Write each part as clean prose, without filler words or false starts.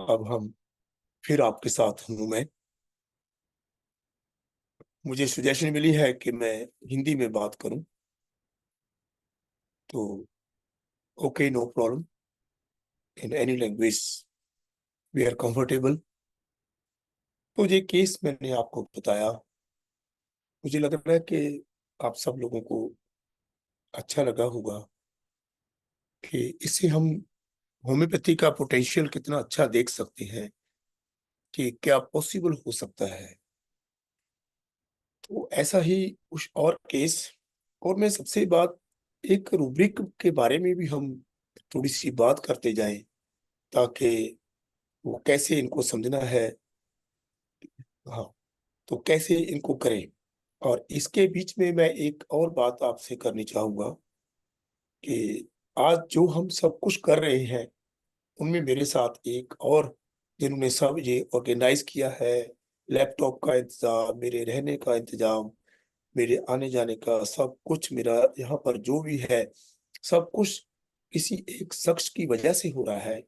अब हम फिर आपके साथ हूँ मैं। मुझे सजेशन मिली है कि मैं हिंदी में बात करूं, तो okay, no problem. In any language we are comfortable. तो ये केस मैंने आपको बताया, मुझे लग रहा है कि आप सब लोगों को अच्छा लगा होगा कि इससे हम होम्योपैथी का पोटेंशियल कितना अच्छा देख सकते हैं कि क्या पॉसिबल हो सकता है। तो ऐसा ही कुछ और केस, और मैं सबसे बात एक रूब्रिक के बारे में भी हम थोड़ी सी बात करते जाएं, ताकि वो कैसे इनको समझना है। हाँ, तो कैसे इनको करें। और इसके बीच में मैं एक और बात आपसे करनी चाहूंगा कि आज जो हम सब कुछ कर रहे हैं, उनमें मेरे साथ एक और जिन्होंने सब ये ऑर्गेनाइज किया है, लैपटॉप का इंतजाम, मेरे रहने का इंतजाम, मेरे आने जाने का सब कुछ, मेरा यहाँ पर जो भी है सब कुछ किसी एक शख्स की वजह से हो रहा है।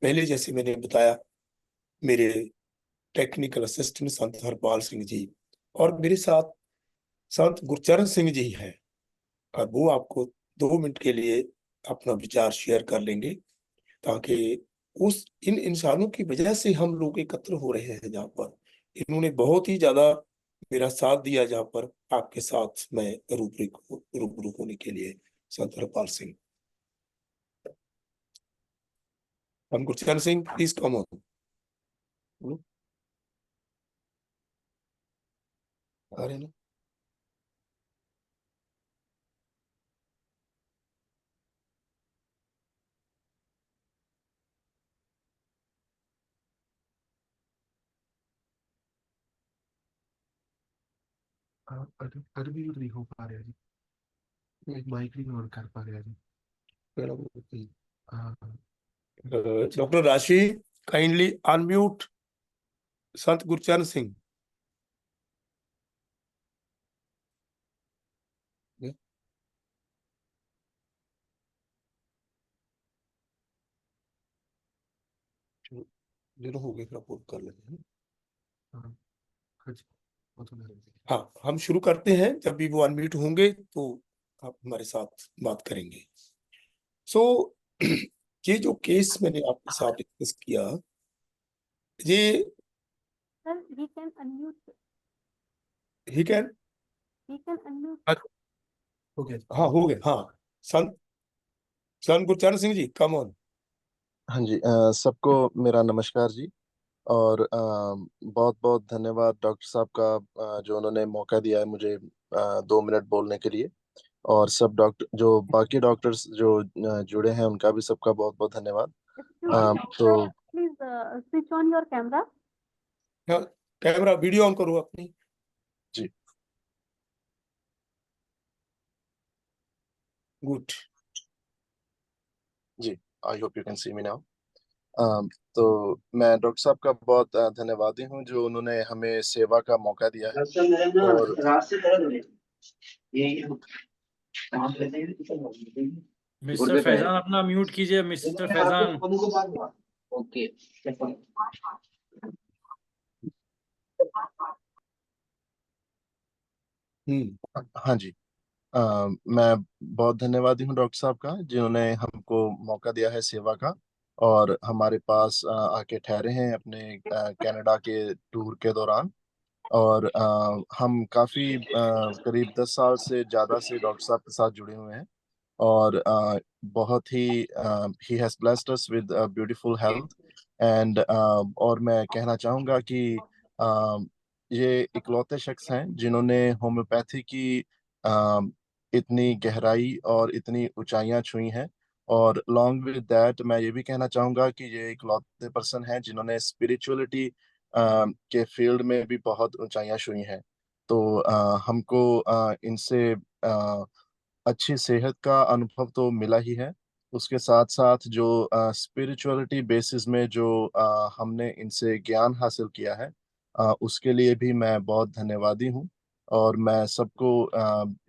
पहले जैसे मैंने बताया, मेरे टेक्निकल असिस्टेंट संत हरपाल सिंह जी, और मेरे साथ संत गुरचरण सिंह जी हैं। और वो आपको 2 मिनट के लिए अपना विचार शेयर कर लेंगे, ताकि उस इन इंसानों की वजह से हम लोग एकत्र हो रहे हैं। जहाँ पर इन्होंने बहुत ही ज्यादा मेरा साथ दिया, जहाँ पर आपके साथ मैं रूबरू होने के लिए। संत हरपाल सिंह, हम Gurcharan Singh, please come on. अरे ना, अरबी नहीं हो पा रहा है जी। माइक नहीं ऑन कर पा रहा है जी। हाँ। अच्छा। डॉक्टर राशि, काइंडली अनम्यूट संत गुरचरण सिंह। दोनों हो गए, फिर आप कर लेते हैं। हाँ। हाँ जी। वो तो मेरे जी। हाँ, हम शुरू करते हैं। जब भी वो अनम्यूट होंगे तो आप हमारे साथ बात करेंगे। सो ये जो केस मैंने आपके साथ डिस्कस किया, ये Sir, he can unmute. He can, He can unmute. हो गया जी। हाँ हो गए, हाँ। संत संत गुरचरण सिंह जी, कम ऑन। हाँ जी, सबको मेरा नमस्कार जी। और बहुत बहुत धन्यवाद डॉक्टर साहब का, जो उन्होंने मौका दिया है मुझे 2 मिनट बोलने के लिए। और सब डॉक्टर, जो बाकी डॉक्टर्स जो जुड़े हैं, उनका भी सबका बहुत बहुत धन्यवाद। Excuse me, तो please switch on your camera. Camera video on करो अपनी। जी गुड। जी, I hope you can see me now. तो मैं डॉक्टर साहब का बहुत धन्यवादी हूँ, जो उन्होंने हमें सेवा का मौका दिया है। और मिस्टर फैजान अपना म्यूट कीजिए, मिस्टर फैजान। ओके। हाँ जी, मैं बहुत धन्यवादी हूँ डॉक्टर साहब का, जिन्होंने हमको मौका दिया है सेवा का, और हमारे पास आके ठहरे हैं अपने कनाडा के टूर के दौरान। और हम काफ़ी करीब 10 साल से ज़्यादा से डॉक्टर साहब के साथ जुड़े हुए हैं। और बहुत ही he has blessed us with beautiful health. And और मैं कहना चाहूँगा कि अ, ये इकलौते शख्स हैं जिन्होंने होम्योपैथी की अ, इतनी गहराई और इतनी ऊंचाइयां छुई हैं। और लॉन्ग विद दैट, मैं ये भी कहना चाहूँगा कि ये इकलौते पर्सन हैं जिन्होंने स्पिरिचुअलिटी के फील्ड में भी बहुत ऊंचाइयां छुई हैं। तो हमको इनसे अच्छी सेहत का अनुभव तो मिला ही है। उसके साथ साथ जो स्पिरिचुअलिटी बेसिस में जो हमने इनसे ज्ञान हासिल किया है, उसके लिए भी मैं बहुत धन्यवादी हूँ। और मैं सबको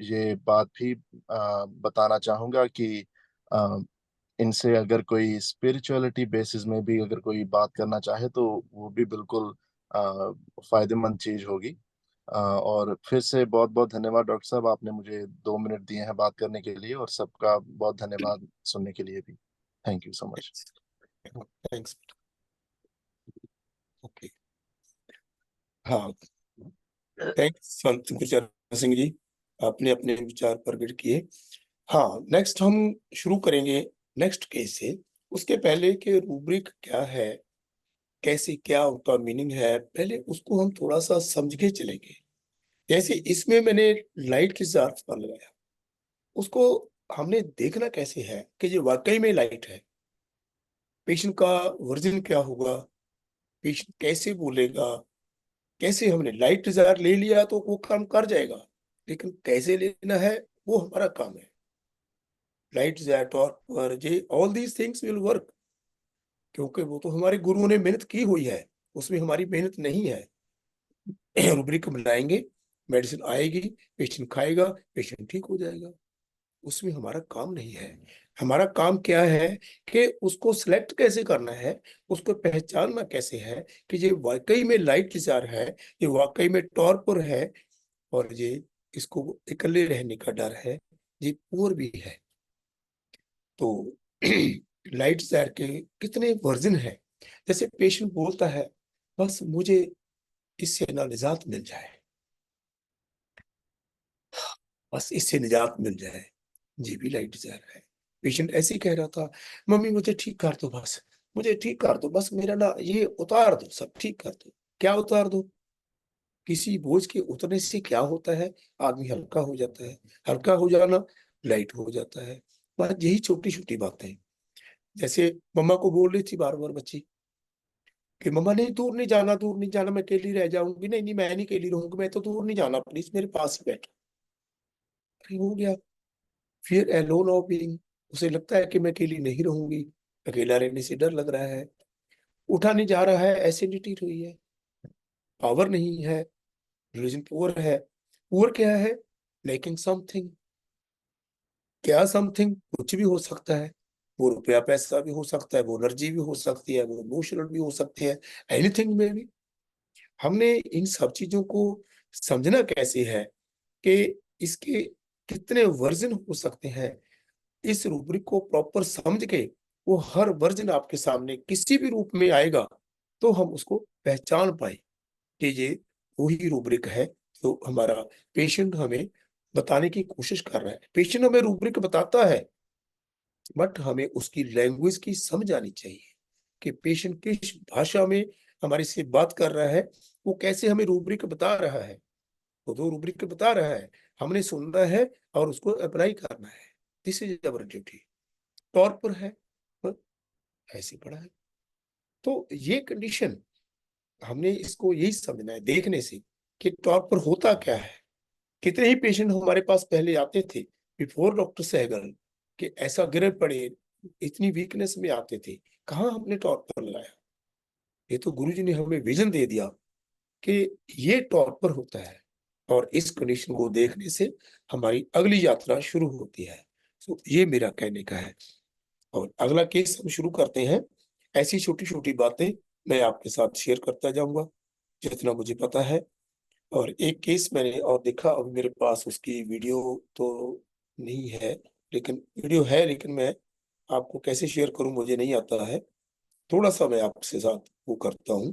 ये बात भी बताना चाहूँगा कि इनसे अगर कोई स्पिरिचुअलिटी बेसिस में भी अगर कोई बात करना चाहे तो वो भी बिल्कुल फायदेमंद चीज होगी। और फिर से बहुत बहुत धन्यवाद डॉक्टर साहब, आपने मुझे 2 मिनट दिए हैं बात करने के लिए, और सबका बहुत धन्यवाद सुनने के लिए भी। Thank you so much. Thanks. Okay, हाँ, थैंक्स गुरचरण सिंह जी, आपने अपने विचार प्रकट किए। हाँ, नेक्स्ट हम शुरू करेंगे नेक्स्ट केस से। उसके पहले के रूब्रिक क्या है, कैसे, क्या उसका मीनिंग है, पहले उसको हम थोड़ा सा समझ के चलेंगे। जैसे इसमें मैंने लाइट किस अर्थ पर लगाया, उसको हमने देखना कैसे है कि ये वाकई में लाइट है। पेशेंट का वर्जन क्या होगा, पेशेंट कैसे बोलेगा, कैसे हमने लाइट डिजायर ले लिया तो वो काम कर जाएगा, लेकिन कैसे लेना है वो हमारा काम है। लाइट डिजायर और जे all these things will work, क्योंकि वो तो हमारे गुरुओं ने मेहनत की हुई है, उसमें हमारी मेहनत नहीं है। रूब्रिक बनाएंगे, मेडिसिन आएगी, पेशेंट खाएगा, पेशेंट ठीक हो जाएगा, उसमें हमारा काम नहीं है। हमारा काम क्या है कि उसको सिलेक्ट कैसे करना है, उसको पहचानना कैसे है कि ये वाकई में लाइट डिजायर है, ये वाकई में टॉर्पर है, और ये इसको अकेले रहने का डर है, ये पुअर भी है। तो लाइट डिजायर के कितने वर्जन है। जैसे पेशेंट बोलता है बस मुझे इससे ना निजात मिल जाए, बस इससे निजात मिल जाए, ये भी लाइट डिजायर है। पेशेंट ऐसे ही कह रहा था, मम्मी मुझे ठीक कर दो, बस मुझे ठीक कर दो, बस मेरा ना ये उतार दो, सब ठीक कर दो। क्या उतार दो? किसी बोझ के उतरने से क्या होता है, आदमी हल्का हो जाता है, हल्का हो जाना लाइट हो जाता है। बस यही छोटी छोटी बातें। जैसे मम्मा को बोल रही थी बार बार बच्ची कि मम्मा नहीं, दूर नहीं जाना, दूर नहीं जाना, मैं अकेली रह जाऊंगी। नहीं नहीं, मैं नहीं अकेली रहूंगी, मैं तो दूर नहीं जाना, प्लीज मेरे पास ही बैठो। अरे हो गया, फिर एलोन ऑफ बीइंग, उसे लगता है कि मैं अकेली नहीं रहूंगी, अकेला रहने से डर लग रहा है, उठा नहीं जा रहा है, एसिडिटी हुई है, पावर नहीं है, रिलीजन पुअर है। पुअर क्या है? Lacking something. क्या समथिंग? कुछ भी हो सकता है, वो रुपया पैसा भी हो सकता है, वो एनर्जी भी हो सकती है, वो इमोशनल भी हो सकती है, एनीथिंग में भी। हमने इन सब चीजों को समझना कैसे है कि इसके कितने वर्जन हो सकते हैं। इस रूब्रिक को प्रॉपर समझ के वो हर वर्जन आपके सामने किसी भी रूप में आएगा तो हम उसको पहचान पाए कि ये वही रूब्रिक है जो हमारा पेशेंट हमें बताने की कोशिश कर रहा है। पेशेंट हमें रूब्रिक बताता है, बट हमें उसकी लैंग्वेज की समझ आनी चाहिए कि पेशेंट किस भाषा में हमारे से बात कर रहा है, वो कैसे हमें रूब्रिक बता रहा है। वो तो रूब्रिक बता रहा है, हमने सुनना है और उसको अप्लाई करना है। This is our duty. तौर पर है, पर ऐसे पड़ा है। तो ये कंडीशन, हमने इसको यही समझना है देखने से कि तौर पर होता क्या है। कितने ही पेशेंट हमारे पास पहले आते थे बिफोर डॉक्टर सहगल कि ऐसा गिरे पड़े, इतनी वीकनेस में आते थे, कहाँ हमने टॉर पर लगाया। ये तो गुरुजी ने हमें विजन दे दिया कि ये टॉर पर होता है, और इस कंडीशन को देखने से हमारी अगली यात्रा शुरू होती है। तो ये मेरा कहने का है। और अगला केस हम शुरू करते हैं। ऐसी छोटी छोटी बातें मैं आपके साथ शेयर करता जाऊंगा जितना मुझे पता है। और एक केस मैंने और देखा, अब मेरे पास उसकी वीडियो तो नहीं है, लेकिन वीडियो है, लेकिन मैं आपको कैसे शेयर करूं मुझे नहीं आता है। थोड़ा सा मैं आपसे साथ वो करता हूं,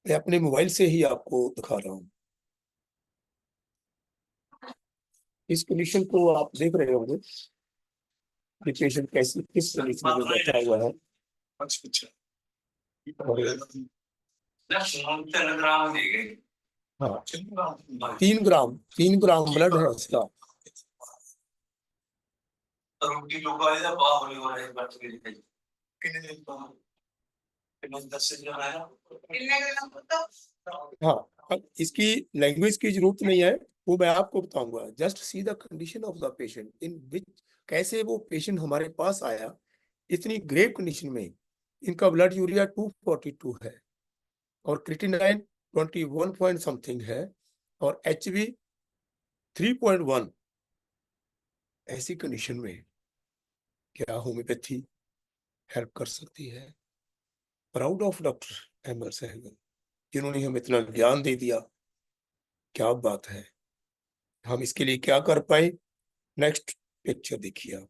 मैं अपने मोबाइल से ही आपको दिखा रहा हूँ। इस कंडीशन को आप देख रहे होंगे कि पेशेंट कैसे किस कंडीशन में बैठा हुआ है। और हाँ, 3 ग्राम ब्लड है इसका। हाँ, अब इसकी लैंग्वेज की जरूरत नहीं है, वो मैं आपको बताऊंगा। Just see the condition of the patient in which, कैसे वो पेशेंट हमारे पास आया इतनी ग्रेव कंडीशन में। इनका ब्लड यूरिया 242 है, और क्रिटिनाइन 21 पॉइंट समथिंग है, और HB 3.1। ऐसी कंडीशन में क्या होम्योपैथी हेल्प कर सकती है? Proud of doctor M L Sehgal, जिन्होंने हमें इतना ज्ञान दे दिया। क्या बात है, हम इसके लिए क्या कर पाए? नेक्स्ट पिक्चर देखिए आप।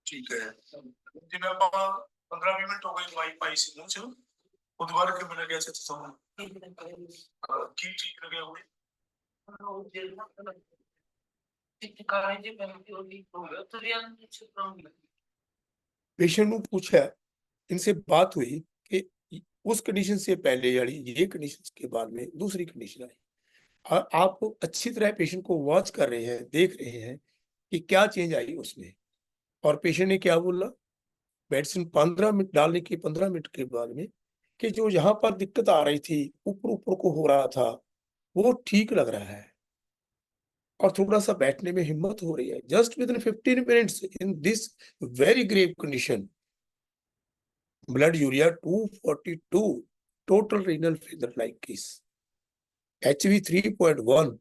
ठीक है, जिन्हें 15-20 मिनट हो गए दवाई पाई सी मुंह च बुधवार के मिल गया की ठीक लगे हुए पेशेंट ने पूछा, इनसे बात हुई कि उस कंडीशन से पहले यानी ये कंडीशन के बाद में दूसरी कंडीशन आई, और आप अच्छी तरह पेशेंट को वॉच कर रहे हैं, देख रहे हैं कि क्या चेंज आई उसमें। और पेशेंट ने क्या बोला, मेडिसिन 15 मिनट डालने के 15 मिनट के बाद में कि जो यहाँ पर दिक्कत आ रही थी, ऊपर ऊपर को हो रहा था, वो ठीक लग रहा है और थोड़ा सा बैठने में हिम्मत हो रही है। Just within 15 minutes in this very grave condition, blood urea 242, total renal failure like case, HV 3.1,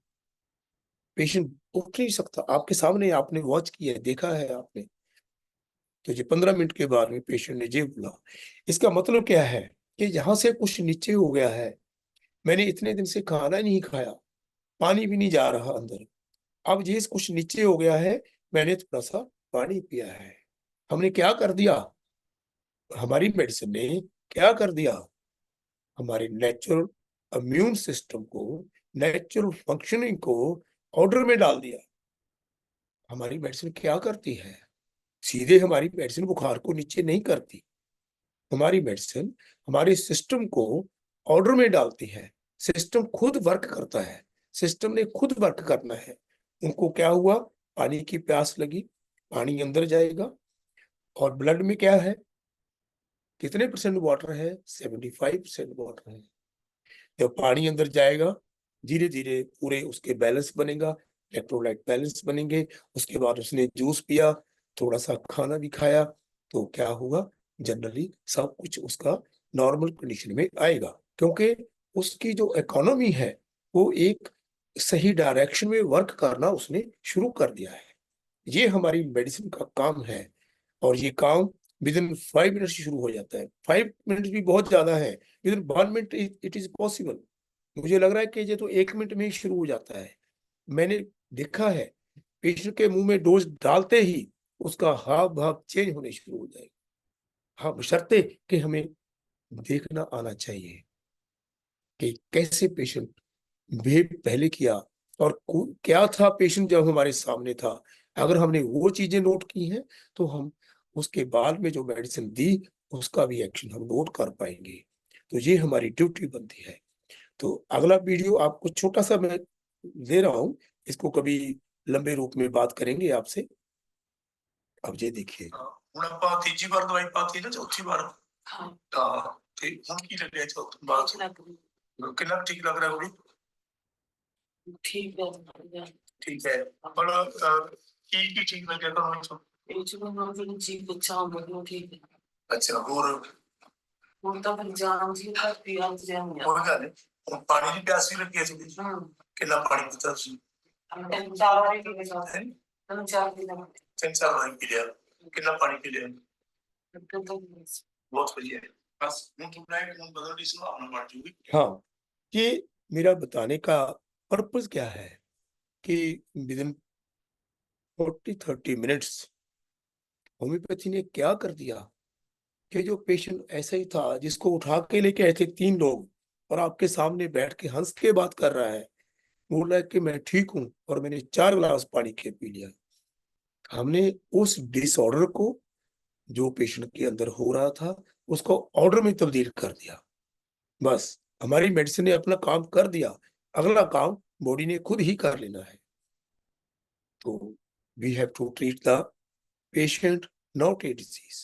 patient उठ नहीं सकता। आपके सामने, आपने वॉच किया है, देखा है आपने। तो ये 15 मिनट के बाद में पेशेंट ने ये बोला। इसका मतलब क्या है कि यहाँ से कुछ नीचे हो गया है, मैंने इतने दिन से खाना नहीं खाया, पानी भी नहीं जा रहा अंदर, अब ये कुछ नीचे हो गया है, मैंने थोड़ा सा पानी पिया है। हमने क्या कर दिया, हमारी मेडिसिन ने क्या कर दिया, हमारे नेचुरल इम्यून सिस्टम को, नेचुरल फंक्शनिंग को ऑर्डर में डाल दिया। हमारी मेडिसिन क्या करती है, सीधे हमारी मेडिसिन बुखार को नीचे नहीं करती, हमारी मेडिसिन हमारे सिस्टम को ऑर्डर में डालती है। सिस्टम खुद वर्क करता है, सिस्टम ने खुद वर्क करना है। उनको क्या हुआ, पानी की प्यास लगी, पानी अंदर जाएगा, और ब्लड में क्या है, कितने परसेंट वाटर है, 75% वाटर है। जब पानी अंदर जाएगा, धीरे धीरे पूरे उसके बैलेंस बनेगा, इलेक्ट्रोलाइट बैलेंस बनेंगे। उसके बाद उसने जूस पिया, थोड़ा सा खाना भी खाया, तो क्या होगा, जनरली सब कुछ उसका नॉर्मल कंडीशन में आएगा, क्योंकि उसकी जो इकोनॉमी है वो एक सही डायरेक्शन में वर्क करना उसने शुरू कर दिया है। ये हमारी मेडिसिन का काम है, और ये काम विद इन 5 मिनट से शुरू हो जाता है। 5 मिनट भी बहुत ज्यादा है, with in 1 minute it is possible. मुझे लग रहा है कि ये तो 1 मिनट में ही शुरू हो जाता है। मैंने देखा है, पेशेंट के मुंह में डोज डालते ही उसका हाव भाव चेंज होने शुरू हो जाएगा। हाँ, बशर्ते कि हमें देखना आना चाहिए कि कैसे पेशेंट बिहेव पहले किया, और क्या था पेशेंट जब हमारे सामने था। अगर हमने वो चीजें नोट की हैं, तो हम उसके बाद में जो मेडिसिन दी उसका भी एक्शन हम नोट कर पाएंगे। तो ये हमारी ड्यूटी बनती है। तो अगला वीडियो आपको छोटा सा मैं दे रहा हूँ, इसको कभी लंबे रूप में बात करेंगे आपसे। अब ये देखिए, ਹੁਣ ਆਪਾਂ ਤੀਜੀ ਵਾਰ ਦਵਾਈ ਪਾਤੀ ਨਾ, ਚੌਥੀ ਵਾਰ ਹਾਂ ਤੇ ਹੁਣ ਕੀ ਲੱਗਿਆ ਚੌਥੀ ਵਾਰ ਕਿੰਨਾ ਠੀਕ ਲੱਗ ਰਿਹਾ ਹੋਣੀ? ठीक है ठीक है, पर की ठीक लगे तो जी बच्चा मतलब ठीक है अच्छा। और तो फिर जान जी का पिया जान कोई गल नहीं, पानी की प्यास भी लगी है, कितना पानी पीता सी? हम चार बार पी के जाते हैं हम चार दिन 3-4 बार पी लिया, कितना पानी पी लिया? बहुत बढ़िया है, बस हूं थोड़ा एक हूं बदल दी सुभावना बढ़ जूगी। हाँ, ये मेरा बताने का पर्पस क्या है कि विद इन 40-30 मिनट्स होम्योपैथी ने क्या कर दिया कि जो पेशेंट ऐसा ही था, जिसको उठा के लेके आए थे 3 लोग, और आपके सामने बैठ के हंस के बात कर रहा है, बोल रहा है कि मैं ठीक हूं, और मैंने 4 गिलास पानी के पी लिया। हमने उस डिसऑर्डर को जो पेशेंट के अंदर हो रहा था उसको ऑर्डर में तब्दील कर दिया। बस हमारी मेडिसिन ने अपना काम कर दिया, अगला काम बॉडी ने खुद ही कर लेना है। तो we have to treat the patient, not a disease.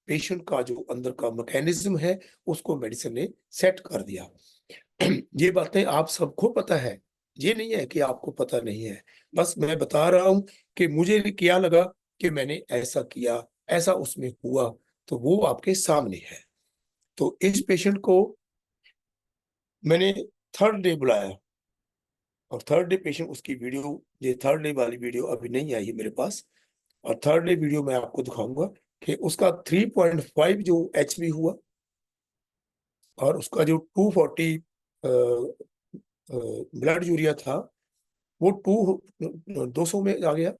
Patient का जो अंदर का मैकेनिज्म है उसको मेडिसिन ने सेट कर दिया। ये बातें आप सबको पता है, ये नहीं है कि आपको पता नहीं है। बस मैं बता रहा हूं कि मुझे क्या लगा कि मैंने ऐसा किया, ऐसा उसमें हुआ, तो वो आपके सामने है। तो इस पेशेंट को मैंने 3rd डे बुलाया, और थर्ड डे पेशेंट उसकी वीडियो, ये थर्ड डे वाली वीडियो अभी नहीं आई है मेरे पास, और थर्ड डे वीडियो मैं आपको दिखाऊंगा कि उसका 3.5 जो HB हुआ, और उसका जो 240 ब्लड यूरिया था वो 200 में आ गया।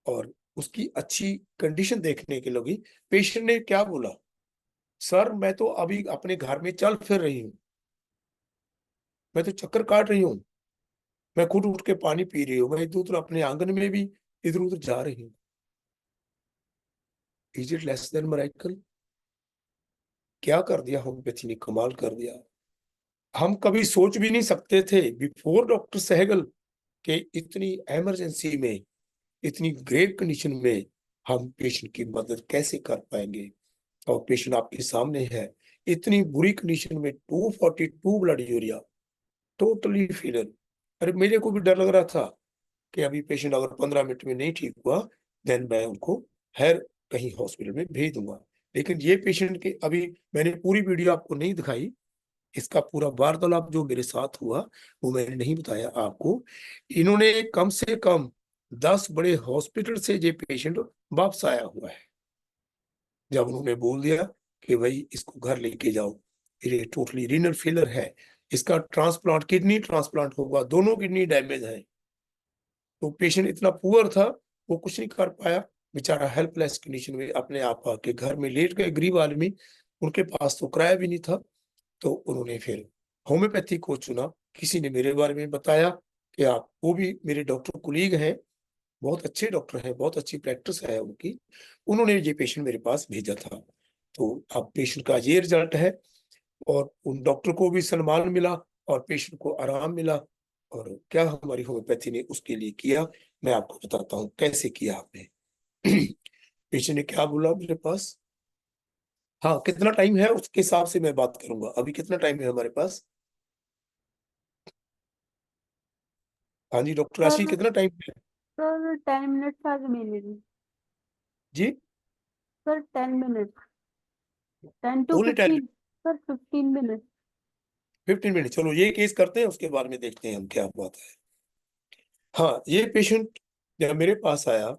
और उसकी अच्छी कंडीशन देखने के लगी। पेशेंट ने क्या बोला, सर मैं तो अभी अपने घर में चल फिर रही हूँ, मैं तो चक्कर काट रही हूँ, मैं खुद उठ के पानी पी रही हूँ, मैं इधर उधर अपने आंगन में भी इधर उधर जा रही हूँ। Is it less than miracle? क्या कर दिया होम्योपैथी ने, कमाल कर दिया। हम कभी सोच भी नहीं सकते थे बिफोर डॉक्टर सहगल के इतनी इमरजेंसी में, इतनी ग्रेव कंडीशन में हम पेशेंट की मदद कैसे कर पाएंगे। और पेशेंट आपके सामने है, इतनी बुरी कंडीशन में 242 ब्लड यूरिया, टोटली फेलर। अरे मेरे को भी डर लग रहा था कि अभी पेशेंट अगर 15 मिनट में नहीं ठीक हुआ देन मैं उनको हर कहीं हॉस्पिटल में भेज दूंगा। लेकिन ये पेशेंट के अभी मैंने पूरी वीडियो आपको नहीं दिखाई, इसका पूरा वार्तालाप जो मेरे साथ हुआ वो मैंने नहीं बताया आपको। इन्होंने कम से कम 10 बड़े हॉस्पिटल से ये पेशेंट वापस आया हुआ है, जब उन्होंने बोल दिया कि भाई इसको घर लेके जाओ, ये टोटली रीनल फेलर है, इसका ट्रांसप्लांट, किडनी ट्रांसप्लांट होगा, दोनों किडनी डैमेज है। तो पेशेंट इतना पुअर था वो कुछ नहीं कर पाया, बेचारा हेल्पलेस कंडीशन में अपने आप आके घर में लेट गए, गरीब आदमी, उनके पास तो किराया भी नहीं था। तो उन्होंने फिर होम्योपैथी को चुना। किसी ने मेरे बारे में बताया कि आप, वो भी मेरे डॉक्टर कुलीग हैं, बहुत अच्छे डॉक्टर हैं, बहुत अच्छी प्रैक्टिस है उनकी, उन्होंने ये पेशेंट मेरे पास भेजा था। तो अब पेशेंट का ये रिजल्ट है, और उन डॉक्टर को भी सम्मान मिला और पेशेंट को आराम मिला। और क्या हमारी होम्योपैथी ने उसके लिए किया, मैं आपको बताता हूँ कैसे किया आपने। पेशेंट ने क्या बोला मेरे पास, हाँ कितना टाइम है उसके हिसाब से मैं बात करूंगा। अभी कितना टाइम है हमारे पास? हाँ जी डॉक्टर राशि, सर कितना टाइम है? Sir 10 minutes are remaining. जी sir 10 minutes, 10 to only 10, 15। Sir 15 minute. 15 minute. चलो ये केस करते हैं, उसके बारे में देखते हैं हम क्या बात है। हाँ ये पेशेंट जब मेरे पास आया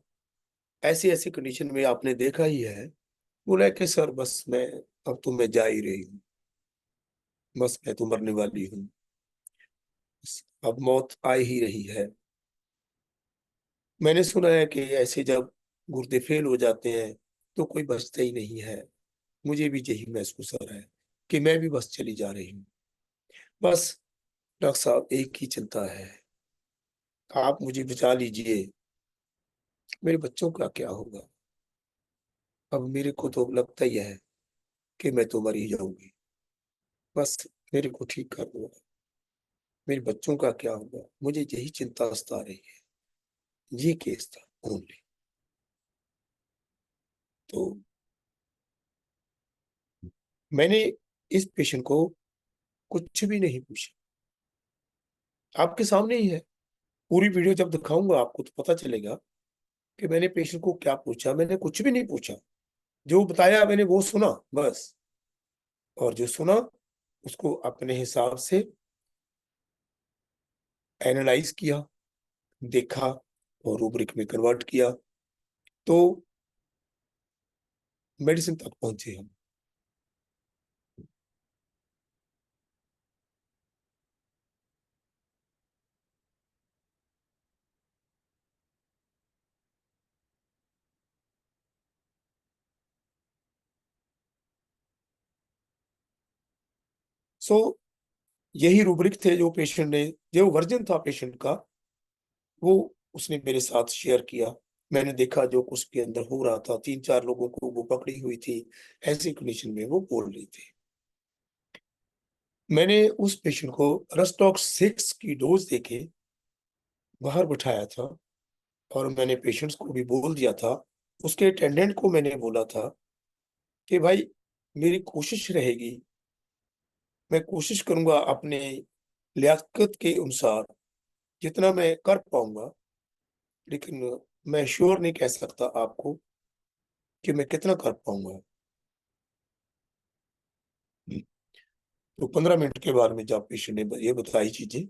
ऐसी ऐसी कंडीशन में, आपने देखा ही है, बोला कि सर बस मैं, अब तो मैं जा ही रही हूँ, बस मैं तो मरने वाली हूँ, बस अब मौत आ ही रही है। मैंने सुना है कि ऐसे जब गुर्दे फेल हो जाते हैं तो कोई बचता ही नहीं है। मुझे भी यही महसूस हो रहा है कि मैं भी बस चली जा रही हूँ। बस डॉक्टर साहब एक ही चिंता है, आप मुझे बचा लीजिए, मेरे बच्चों का क्या होगा। अब मेरे को तो लगता ही है कि मैं तो मर ही जाऊंगी, बस मेरे को ठीक कर दो, मेरे बच्चों का क्या होगा, मुझे यही चिंता सता रही है। ये केस था ओनली। तो मैंने इस पेशेंट को कुछ भी नहीं पूछा, आपके सामने ही है। पूरी वीडियो जब दिखाऊंगा आपको तो पता चलेगा कि मैंने पेशेंट को क्या पूछा। मैंने कुछ भी नहीं पूछा, जो बताया मैंने वो सुना बस, और जो सुना उसको अपने हिसाब से एनालाइज किया, देखा और रूब्रिक में कन्वर्ट किया, तो मेडिसिन तक पहुंचे हम। सो यही रूब्रिक थे जो पेशेंट ने, जो वर्जन था पेशेंट का, वो उसने मेरे साथ शेयर किया। मैंने देखा जो उसके अंदर हो रहा था, 3-4 लोगों को वो पकड़ी हुई थी, ऐसी कंडीशन में वो बोल रही थी। मैंने उस पेशेंट को रस्टॉक्स 6 की डोज देके बाहर बिठाया था, और मैंने पेशेंट्स को भी बोल दिया था, उसके अटेंडेंट को मैंने बोला था कि भाई मेरी कोशिश रहेगी, मैं कोशिश करूंगा अपने लियाकत के अनुसार जितना मैं कर पाऊंगा, लेकिन मैं श्योर नहीं कह सकता आपको कि मैं कितना कर पाऊंगा। तो 15 मिनट के बाद में जब पेशेंट ने ये बताई चीजें,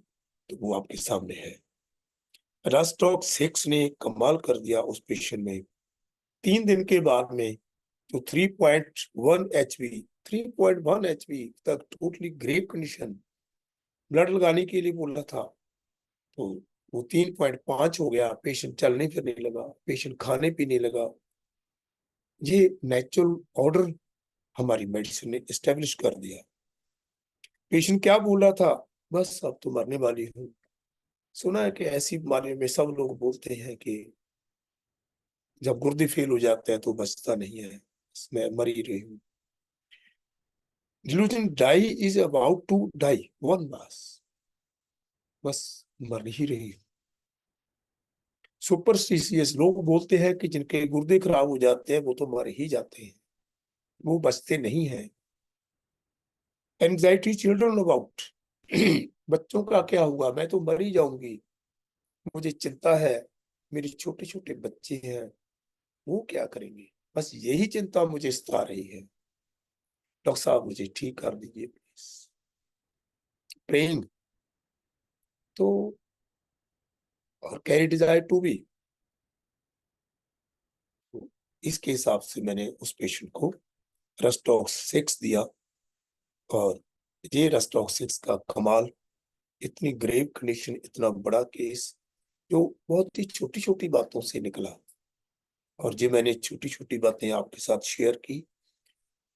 तो वो आपके सामने है। रस्टॉक 6 ने कमाल कर दिया उस पेशेंट में। 3 दिन के बाद में तो 3.1 एचपी 3.1 एचपी तक टोटली ग्रेव कंडीशन, ब्लड लगाने के लिए बोला था, तो वो 3.5 हो गया। पेशेंट चलने फिरने लगा, पेशेंट खाने पीने लगा। ये नेचुरल ऑर्डर हमारी मेडिसिन ने एस्टेब्लिश कर दिया। पेशेंट क्या बोल रहा था, बस अब तो मरने वाली हूँ। सुना है कि ऐसी बीमारी में सब लोग बोलते हैं कि जब गुर्दे फेल हो जाते हैं तो बचता नहीं है, मैं मर ही रही हूँ। Delusion die is about to die one mass, बस मर ही रही हूँ। सुपरस्टिशियस लोग बोलते हैं कि जिनके गुर्दे खराब हो जाते हैं वो तो मर ही जाते हैं, वो बचते नहीं हैं। एंजाइटी चिल्ड्रन अबाउट बच्चों का क्या हुआ, मैं तो मर ही जाऊंगी, मुझे चिंता है, मेरे छोटे छोटे बच्चे हैं, वो क्या करेंगे, बस यही चिंता मुझे सता रही है। डॉक्टर साहब मुझे ठीक कर दीजिए प्लीज। प्रेइंग तो, और कैरी डिजायर टू बी, इसके हिसाब से मैंने उस पेशेंट को रस्टॉक्स 6 दिया। और ये रस्टॉक्स 6 का कमाल, इतनी ग्रेव कंडीशन, इतना बड़ा केस जो बहुत ही छोटी छोटी बातों से निकला। और ये मैंने छोटी छोटी बातें आपके साथ शेयर की,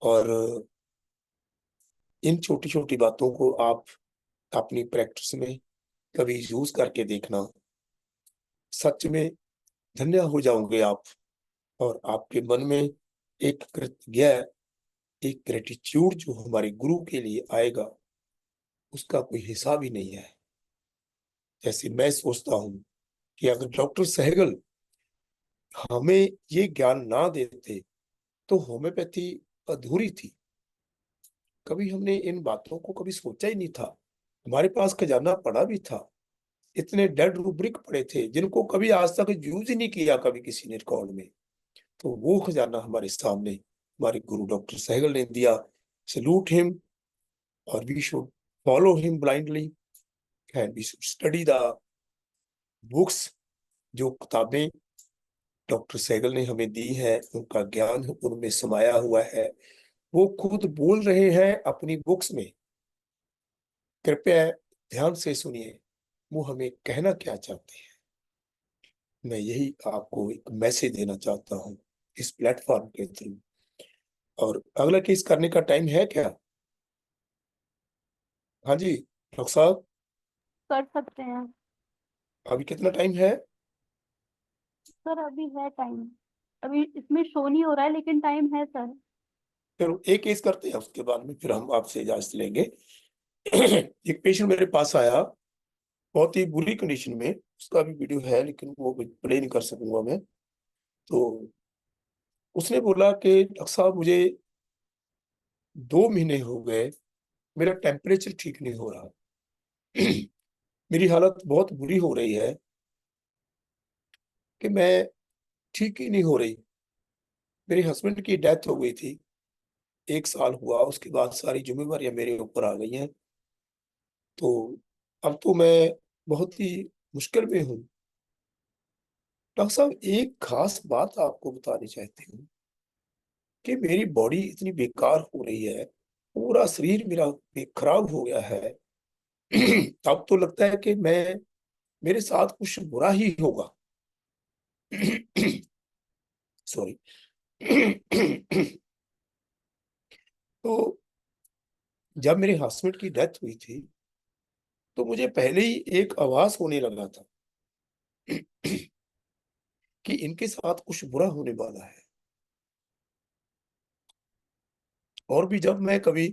और इन छोटी छोटी बातों को आप अपनी प्रैक्टिस में कभी यूज करके देखना, सच में धन्य हो जाओगे आप। और आपके मन में एक कृतज्ञ, एक ग्रेटिट्यूड जो हमारे गुरु के लिए आएगा, उसका कोई हिसाब ही नहीं है। जैसे मैं सोचता हूं कि अगर डॉक्टर सहगल हमें ये ज्ञान ना देते तो होम्योपैथी अधूरी थी। कभी हमने इन बातों को कभी सोचा ही नहीं था। हमारे पास खजाना पड़ा भी था, इतने डेड रूब्रिक पड़े थे जिनको कभी आज तक यूज ही नहीं किया कभी किसी ने रिकॉर्ड में। तो वो खजाना हमारे सामने हमारे गुरु डॉक्टर सहगल ने दिया। सैल्यूट हिम, और we should follow him blindly, and we should study the books. जो किताबें डॉक्टर सहगल ने हमें दी है, उनका ज्ञान उनमें समाया हुआ है, वो खुद बोल रहे हैं अपनी बुक्स में। कृपया ध्यान से सुनिए, वो हमें कहना क्या चाहते हैं। मैं यही आपको एक मैसेज देना चाहता हूँ इस प्लेटफॉर्म के थ्रू। और अगला केस करने का टाइम है क्या? हाँ जी डॉक्टर साहब, कर सकते हैं अभी कितना टाइम है? सर, अभी है टाइम। अभी इसमें शो नहीं हो रहा है लेकिन टाइम है सर। फिर एक केस करते हैं, उसके बाद में फिर हम आपसे इजाजत लेंगे। एक पेशेंट मेरे पास आया, बहुत ही बुरी कंडीशन में, उसका भी वीडियो है लेकिन वो प्ले नहीं कर सकूंगा मैं। तो उसने बोला कि डॉक्टर साहब मुझे 2 महीने हो गए, मेरा टेम्परेचर ठीक नहीं हो रहा, मेरी हालत बहुत बुरी हो रही है कि मैं ठीक ही नहीं हो रही। मेरे हस्बैंड की डेथ हो गई थी, 1 साल हुआ, उसके बाद सारी जिम्मेवारियां मेरे ऊपर आ गई हैं। तो अब तो मैं बहुत ही मुश्किल में हूँ। डॉक्टर साहब एक खास बात आपको बतानी चाहती हूँ कि मेरी बॉडी इतनी बेकार हो रही है, पूरा शरीर मेरा खराब हो गया है। अब तो लगता है कि मैं, मेरे साथ कुछ बुरा ही होगा। सॉरी। तो जब मेरे हस्बैंड की डेथ हुई थी तो मुझे पहले ही एक आभास होने लगा था कि इनके साथ कुछ बुरा होने वाला है। और भी जब मैं कभी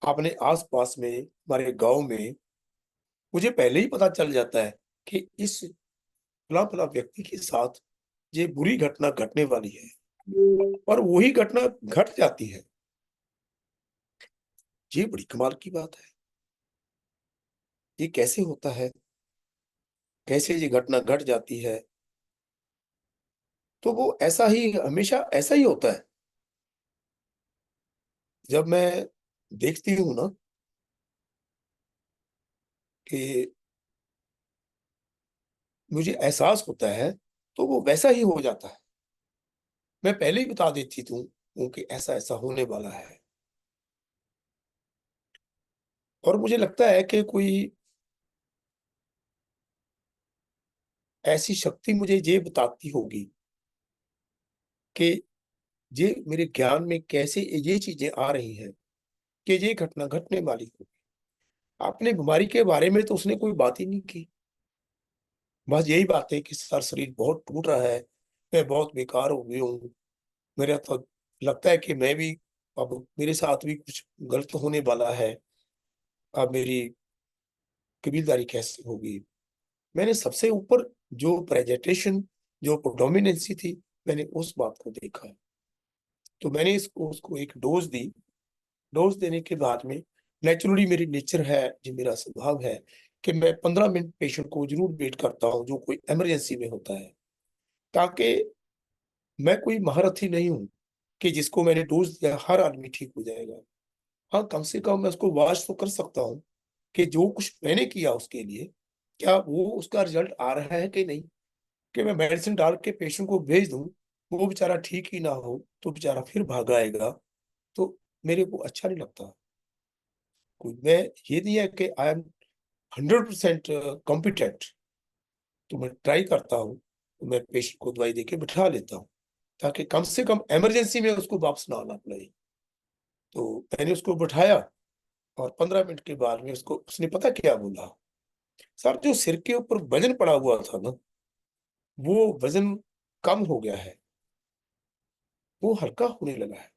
अपने आसपास में, हमारे गांव में, मुझे पहले ही पता चल जाता है कि इस फला फला व्यक्ति के साथ ये बुरी घटना घटने वाली है, और वही घटना घट जाती है। ये बड़ी कमाल की बात है। ये कैसे होता है, कैसे ये घटना घट जाती है? तो वो ऐसा ही, हमेशा ऐसा ही होता है। जब मैं देखती हूँ ना कि मुझे एहसास होता है तो वो वैसा ही हो जाता है। मैं पहले ही बता देती हूँ कि ऐसा ऐसा होने वाला है। और मुझे लगता है कि कोई ऐसी शक्ति मुझे ये बताती होगी कि ये मेरे ज्ञान में कैसे ये चीजें आ रही हैं कि ये घटना घटने वाली होगी। आपने बीमारी के बारे में तो उसने कोई बात ही नहीं की। बस यही बात है कि सर शरीर बहुत टूट रहा है, मैं बहुत बेकार हो गई हूँ, मेरा तो लगता है कि मैं भी अब मेरे साथ भी कुछ गलत होने वाला है, अब मेरी कबीलदारी कैसे होगी। मैंने सबसे ऊपर जो प्रेजेंटेशन, जो डोमिनेंसी थी, मैंने उस बात को देखा। तो मैंने इसको उसको एक डोज दी। डोज देने के बाद में नेचुरली मेरी नेचर है, जो मेरा स्वभाव है कि मैं 15 मिनट पेशेंट को जरूर वेट करता हूँ जो कोई इमरजेंसी में होता है, ताकि मैं कोई महारथी नहीं हूँ कि जिसको मैंने डोज दिया हर आदमी ठीक हो जाएगा। हाँ, कम से कम मैं उसको वाच तो कर सकता हूँ कि जो कुछ मैंने किया उसके लिए क्या वो उसका रिजल्ट आ रहा है कि नहीं। कि मैं मेडिसिन डाल के पेशेंट को भेज दूं, वो बेचारा ठीक ही ना हो तो बेचारा फिर भाग आएगा, तो मेरे को अच्छा नहीं लगता। कोई मैं ये नहीं है कि आई एम 100% कॉम्पिटेंट। तो मैं ट्राई करता हूँ, तो मैं पेशेंट को दवाई देके बिठा लेता हूँ ताकि कम से कम इमरजेंसी में उसको वापस ना आना पड़े। तो मैंने उसको बिठाया और 15 मिनट के बाद में उसको उसने पता क्या बोला, सर जो सिर के ऊपर वजन पड़ा हुआ था ना, वो वजन कम हो गया है, वो हल्का होने लगा है।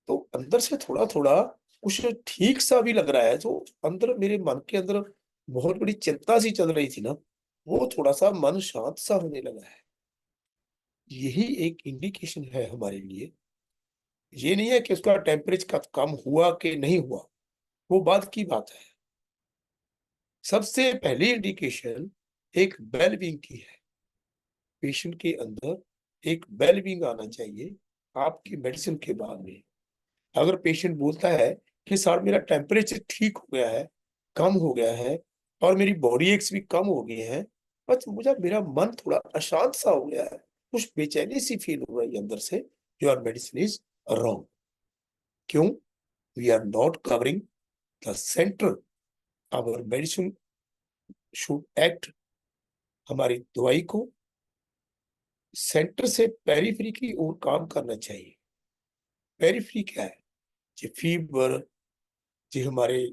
तो अंदर से थोड़ा थोड़ा कुछ ठीक सा भी लग रहा है। जो अंदर मेरे मन के अंदर बहुत बड़ी चिंता सी चल रही थी ना, वो थोड़ा सा मन शांत सा होने लगा है। यही एक इंडिकेशन है हमारे लिए। ये नहीं है कि उसका टेम्परेचर कम हुआ कि नहीं हुआ, वो बाद की बात है। सबसे पहली इंडिकेशन एक वेलबींग की है। पेशेंट के अंदर एक वेलबींग आना चाहिए आपकी मेडिसिन के बाद में। अगर पेशेंट बोलता है कि सर मेरा टेम्परेचर ठीक हो गया है, कम हो गया है, और मेरी बॉडी एक्स भी कम हो गए हैं, बस मुझे मेरा मन थोड़ा अशांत सा हो गया है, कुछ बेचैनी सी फील हो रही है अंदर से, योर मेडिसिन इज रॉन्ग। क्यों? We are not covering the centre. Our medicine should act, हमारी दवाई को सेंटर से पेरिफेरी की ओर काम करना चाहिए। पेरिफेरी क्या है? जो फीवर, जो हमारे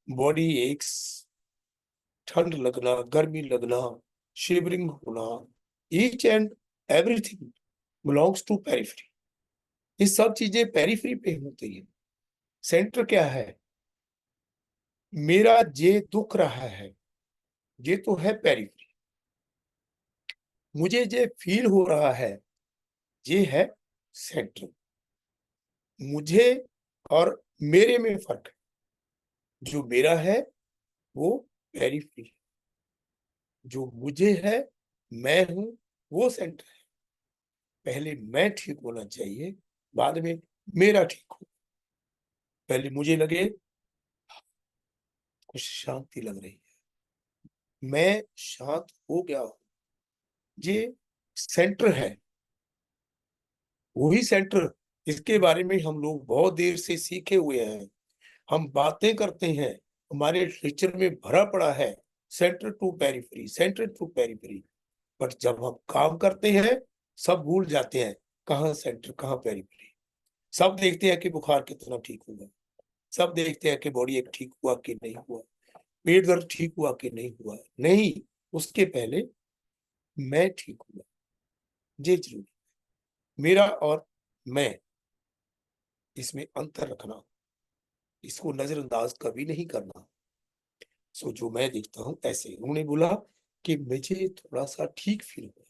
बॉडी एक्स, ठंड लगना, गर्मी लगना, शिवरिंग होना, each and everything belongs to periphery. ये सब चीजें पेरिफेरी पे होती है। सेंटर क्या है? मेरा ये दुख रहा है, ये तो है पेरिफेरी। मुझे ये फील हो रहा है, ये है सेंटर। मुझे और मेरे में फर्क है। जो मेरा है वो पेरिफेरी, जो मुझे है, मैं हूं, वो सेंटर है। पहले मैं ठीक होना चाहिए, बाद में मेरा ठीक हो। पहले मुझे लगे कुछ शांति लग रही है, मैं शांत हो गया हूं, ये सेंटर है। वही सेंटर इसके बारे में हम लोग बहुत देर से सीखे हुए हैं, हम बातें करते हैं, हमारे लिटरेचर में भरा पड़ा है centre to periphery, centre to periphery. But जब हम काम करते हैं सब भूल जाते हैं, कहाँ सेंटर कहाँ पेरिफेरी। सब देखते हैं कि बुखार कितना ठीक हुआ, सब देखते हैं कि बॉडी एक ठीक हुआ कि नहीं हुआ, पेट दर्द ठीक हुआ कि नहीं हुआ। नहीं, उसके पहले मैं ठीक हुआ, ये जरूरी। मेरा और मैं, इसमें अंतर रखना, इसको नजरअंदाज कभी नहीं करना। सो जो मैं देखता हूं ऐसे उन्होंने बोला कि मुझे थोड़ा सा ठीक फील हुआ,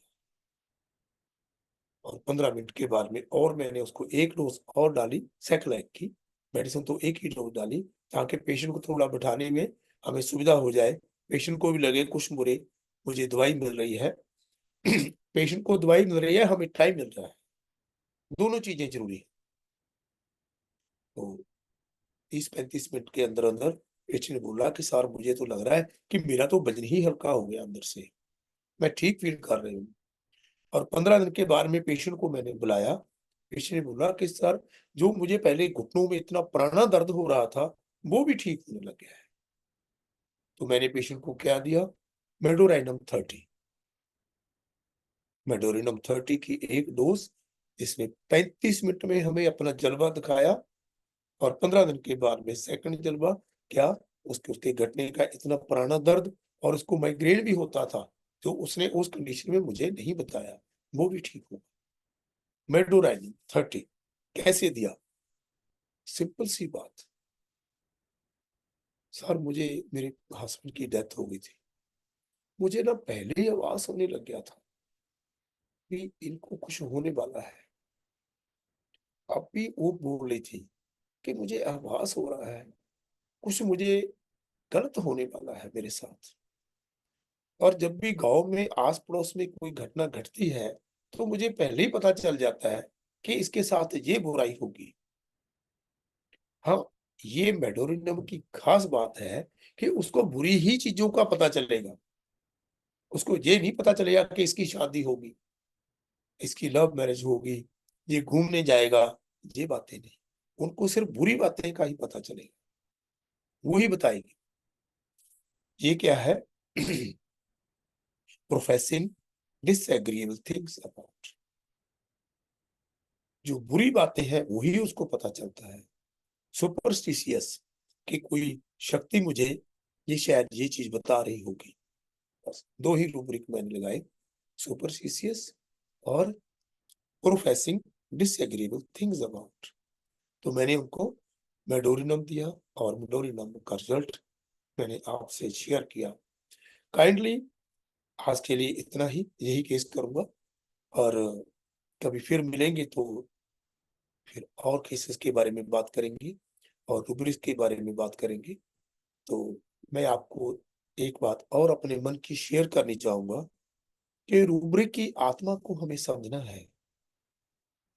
और 15 मिनट के बाद में और मैंने उसको एक डोज और डाली सेक्लाइक की मेडिसिन, तो एक ही डोज डाली ताकि पेशेंट को थोड़ा बैठाने में हमें सुविधा हो जाए, पेशेंट को भी लगे कुछ मुझे मुझे दवाई मिल रही है। पेशेंट को दवाई मिल रही है, हमें टाइम मिल रहा है, दोनों चीजें जरूरी है। तो 30-35 मिनट के अंदर अंदर पेशेंट ने बोला कि सर मुझे तो लग रहा है कि मेरा तो वजन ही हल्का हो गया अंदर से, मैं ठीक फील कर रही हूँ। और 15 दिन के बाद में पेशेंट को मैंने बुलाया। पेशेंट ने बोला कि सर जो मुझे पहले घुटनों में इतना पुराना दर्द हो रहा था वो भी ठीक होने लग गया है। तो मैंने पेशेंट को क्या दिया, मेडोराइनम 30। मेडोरिनम 30 की एक डोज, जिसने 35 मिनट में हमें अपना जलवा दिखाया। और 15 दिन के बाद में सेकंड जलवा क्या, उसके घटने का इतना पुराना दर्द, और उसको माइग्रेन भी होता था जो उसने उस कंडीशन में मुझे नहीं बताया, वो भी ठीक हो। मेडोराइनम 30 कैसे दिया, सिंपल सी बात। सर मुझे मेरे हस्बैंड की डेथ हो गई थी, मुझे ना पहले ही आवाज होने लग गया था कि इनको कुछ होने वाला है। अब भी वो बोल रही थी कि मुझे आभास हो रहा है कुछ मुझे गलत होने वाला है मेरे साथ। और जब भी गांव में आस पड़ोस में कोई घटना घटती है तो मुझे पहले ही पता चल जाता है कि इसके साथ ये बुराई होगी। हाँ, ये मेडोरिनम की खास बात है कि उसको बुरी ही चीजों का पता चलेगा, उसको ये नहीं पता चलेगा कि इसकी शादी होगी, इसकी लव मैरिज होगी, ये घूमने जाएगा, ये बातें नहीं। उनको सिर्फ बुरी बातें का ही पता चलेगा, वो ही बताएगी। ये क्या है प्रोफेसिंग डिसएग्रीएबल थिंग्स अबाउट, जो बुरी बातें हैं वही उसको पता चलता है। सुपरस्टिशियस कि कोई शक्ति मुझे ये शायद ये चीज बता रही होगी। बस दो ही रूब्रिक मैंने लगाए, सुपरस्टिशियस और प्रोफेसिंग डिसएग्रीएबल थिंग्स अबाउट। तो मैंने उनको मेडोरिनम दिया और मेडोरिनम का रिजल्ट मैंने आपसे शेयर किया। काइंडली आज के लिए इतना ही, यही केस करूंगा, और कभी फिर मिलेंगे तो फिर और केसेस के बारे में बात करेंगे और रूब्रिक्स के बारे में बात करेंगे। तो मैं आपको एक बात और अपने मन की शेयर करनी चाहूंगा कि रूब्रिक की आत्मा को हमें समझना है,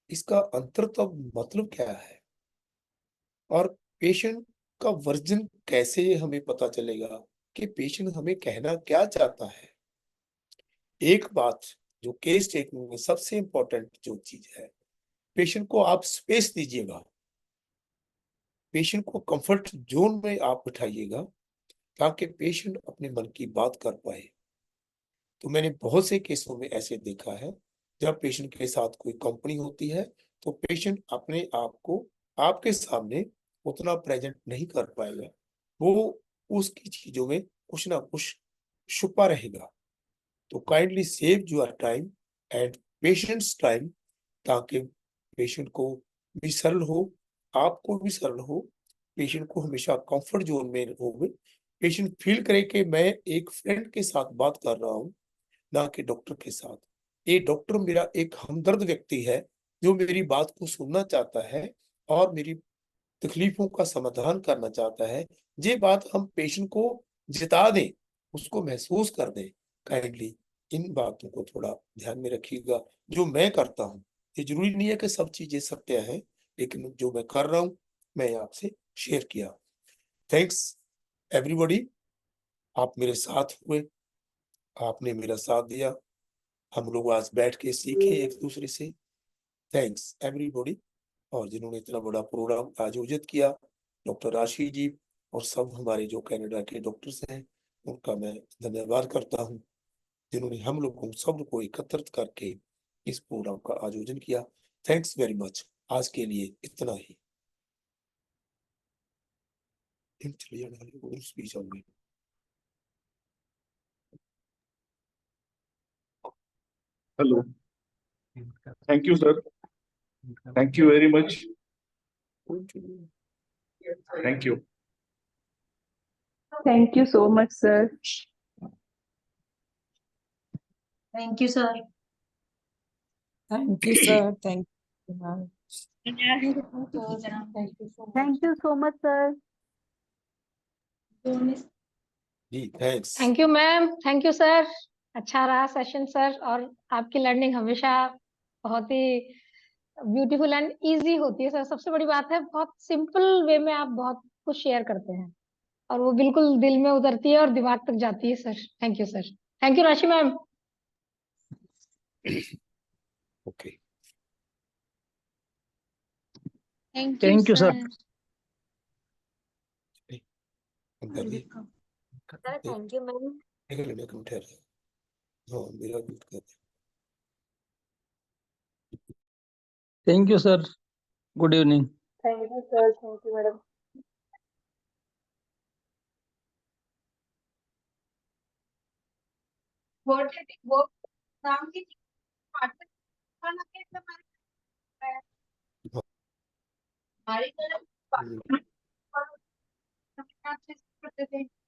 इसका अंतर्तव मतलब क्या है, और पेशेंट का वर्जन कैसे हमें पता चलेगा कि पेशेंट हमें कहना क्या चाहता है। एक बात जो केस टेकिंग में सबसे इंपॉर्टेंट जो चीज है, पेशेंट को आप स्पेस दीजिएगा, पेशेंट को कंफर्ट जोन में आप बिठाइएगा ताकि पेशेंट अपने मन की बात कर पाए। तो मैंने बहुत से केसों में ऐसे देखा है, जब पेशेंट के साथ कोई कंपनी होती है तो पेशेंट अपने आप को आपके सामने उतना प्रेजेंट नहीं कर पाएगा, वो उसकी चीजों में कुछ ना कुछ छुपा रहेगा। तो kindly save your time and patients time, ताकि पेशेंट को भी सरल हो, आपको भी सरल हो, पेशेंट को हमेशा कंफर्ट जोन में हो, पेशेंट फील करे कि मैं एक फ्रेंड के साथ बात कर रहा हूँ, ना कि डॉक्टर के साथ। ये डॉक्टर मेरा एक हमदर्द व्यक्ति है जो मेरी बात को सुनना चाहता है और मेरी तकलीफों का समाधान करना चाहता है। ये बात हम पेशेंट को जिता दें, उसको महसूस कर दें। काइंडली इन बातों को थोड़ा ध्यान में रखिएगा। जो मैं करता हूँ, ये जरूरी नहीं है कि सब चीजें सत्य है, लेकिन जो मैं कर रहा हूँ मैं आपसे शेयर किया। थैंक्स एवरीबॉडी, आप मेरे साथ हुए, आपने मेरा साथ दिया, हम लोग आज बैठ के सीखे एक दूसरे से। Thanks everybody. और जिन्होंने इतना बड़ा प्रोग्राम आयोजित किया, डॉक्टर राशि जी और सब हमारे जो कनाडा के डॉक्टर्स हैं, उनका मैं धन्यवाद करता हूँ, जिन्होंने हम लोग को सब को एकत्रित करके इस प्रोग्राम का आयोजन किया। Thanks very much. आज के लिए इतना ही। Speech on me. Hello. Thank you, sir. Thank you very much. Thank you. Thank you so much, sir. Thank you, sir. Thank you, sir. Thank you, ma'am. Thank you so much. Thank you so much sir. जी thanks. Thank you ma'am, thank you sir. अच्छा रहा session sir, और आपकी learning हमेशा बहुत ही beautiful and easy होती है sir. सबसे बड़ी बात है बहुत सिंपल वे में आप बहुत कुछ शेयर करते हैं और वो बिल्कुल दिल में उतरती है और दिमाग तक जाती है sir. Thank you sir. Thank you Rashi ma'am. Okay, Thank you, sir. अंदर भी सर थैंक यू मैम। एक मिनट ठहर। हाँ, मेरा भी कर दे। Thank you sir. Good evening. Thank you sir, thank you madam. वो नाम की हमारी तरफ हम्म, करते थे।